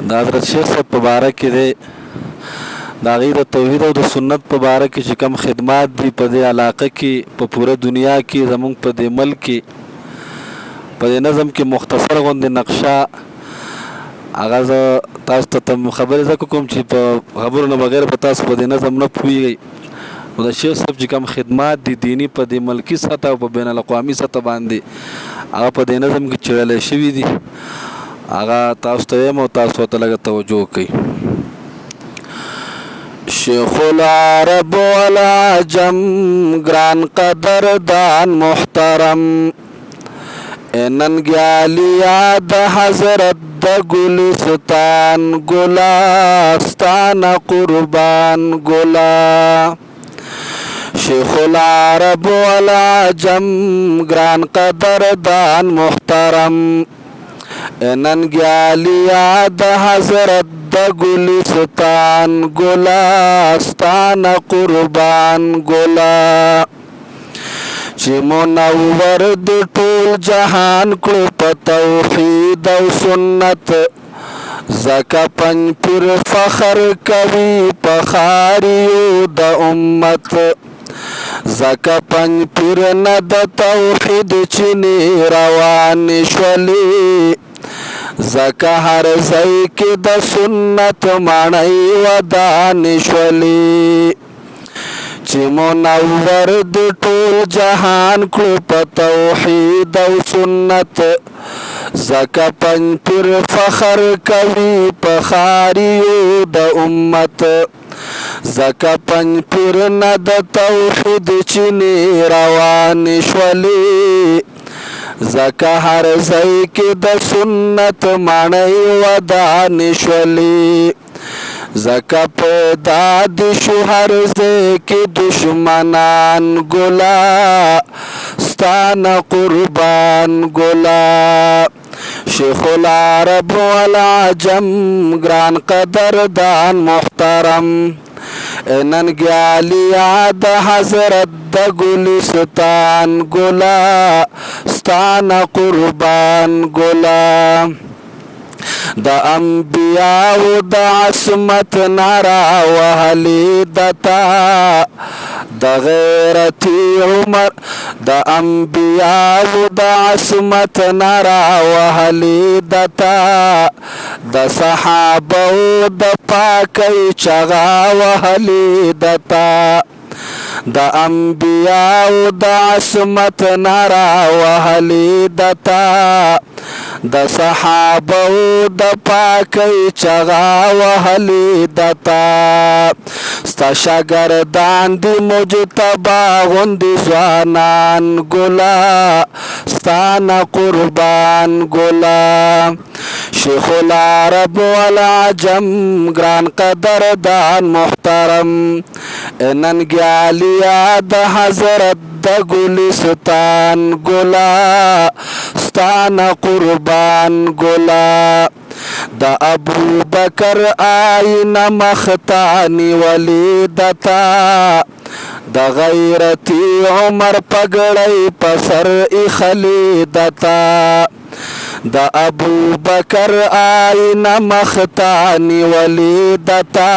دا حضرت شیخ صاحب په باره کې دی د هغوی د توحید او د سنت په باره کې چې کوم خدمات دي په دې علاقه کې په پوره دنیا کې زمونږ په دې ملک کې په دې نظم کې مختصر غوندې نقشه هغه زه تاسو ته خبرې ځکه کوم چې په خبرو نه بغیر به تاسو په دې نظم نه پوهیږئ. نو د شیخ صاحب چې کوم خدمات دي دینی په دې ملکي سطح او په بین الاقوامي سطح باندې هغه په دې نظم کې چړلی شوي دي، هغه تاسو ته وایم او تاسو ورته لږه توجه وکړئ. شیخ العرب والعجم ګران قدردان محترم ننګیالیا د حضرت د ګلستان ګلستان قربان ګلا. شیخ العرب والعجم ګران قدردان محترم ننګیالیا د حضرت د ګلستان ګلستان قربان ګلا. چې منور د ټول جهان کړو په توحید او سنت زکه پنج پیر فخر کوي په خاریو د امت. زکه پنج پیر نه د توحید چینې روان شولې زکه هر ځای کې د سنت ماڼۍ ودان شولې. چې منور د ټول جهان کړو په توحید او سنت زکه پنج پیر فخر کوي په خاریو د امت. زکه پنج پیر نه د توحید چینې روان شولې زکه هر ځای کې د سنت ماڼۍ ودان شولې. زکه پیدا د شو هر ځای کې دشمنان ګلا ستانه قربان ګلا. شیخ العرب والعجم ګران قدردان محترم ننګیالیا د حضرت د ګلستان ګلا ستانه قربان ګلا. د انبیاء د عصمت نارا وهلی دتا د غیرتی عمر د انبیاء د عصمت نارا وهلی دتا د صحابه د پاکی چغا وهلی دتا د انبیاء د عصمت نارا وهلی دتا د صحابه د پاکی چغا وهلی دتا. ستا شاگردان دی مجتبا غندی ځوانان ګلا ستانه قربان ګلا. شیخ العرب والعجم ګران قدردان محترم ننګیالیا د حضرت د ګلستان ګلا ستانه قربان ګلا. د ابو بکر آینه مختانی ولیدتا د غیرتی عمر پګړی پسر اخلی دتا. د ابو بکر آینه مختانی ولیدتا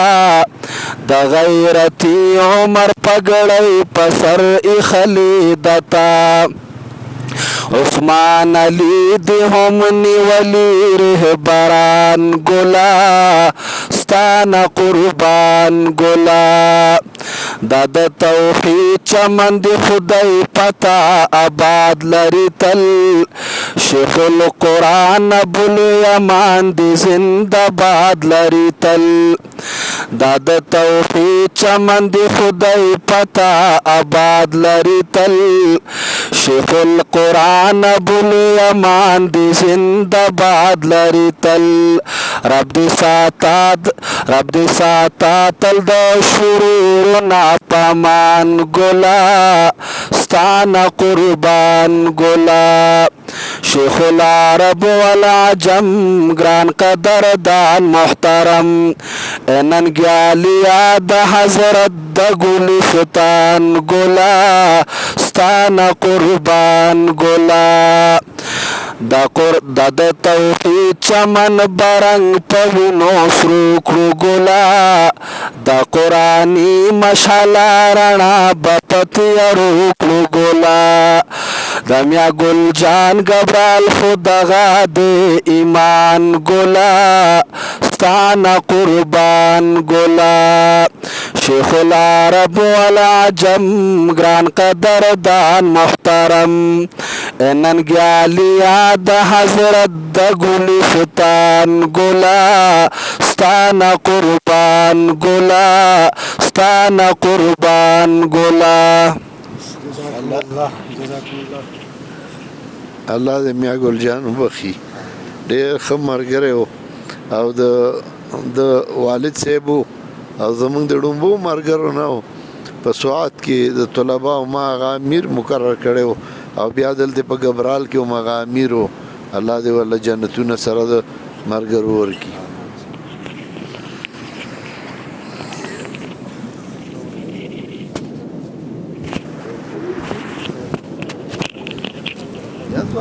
د غیرتی عمر پګړی پسر اخلی دتا. عثمان علی دی هم نیولی رهبران ګلا ستانه قربان ګلا. دا د توحید چمن دی خدای پتا آباد لري تل شیخ القرآن ابوالیمان دی زنده باد لري تل. دا د توحید چمن دی خدای پتا آباد لري تل شیخ القرآن ابوالیمان دی زنده باد لري تل. رب دی ساتا تل د شرور ناپامان ګلا ستانه قربان ګلا. شیخ العرب والعجم ګران قدردان محترم ننګیالیا د حضرت د ګلستان ګلا ستانه قربان ګلا. د توحید چمن برنګ پوینو سرو کړو ګلا د قرآنی مشعله رڼا به په تیارو کړو ګلا د میا ګل جان ګبرال خو دغه د ایمان ګلا ستانه قربان ګلا شیخ العرب والعجم ګران قدردان محترم ننګیالیا د حضرت د ګلستان ګلا ستانه قربان ګلا ستانه قربان ګلا الله دې میا ګل جان وبخي ډېر ښه ملګری و او د والد صاحب او زمونږ د ډومبو ملګرو نه و په سوات کې د طلباو ما هغه امیر مقرر کړی و او بیا دلته په ګبرال کې هم هغه امیر و الله دې ورله جنتونه سره د ملګرو ورکړي Ya tu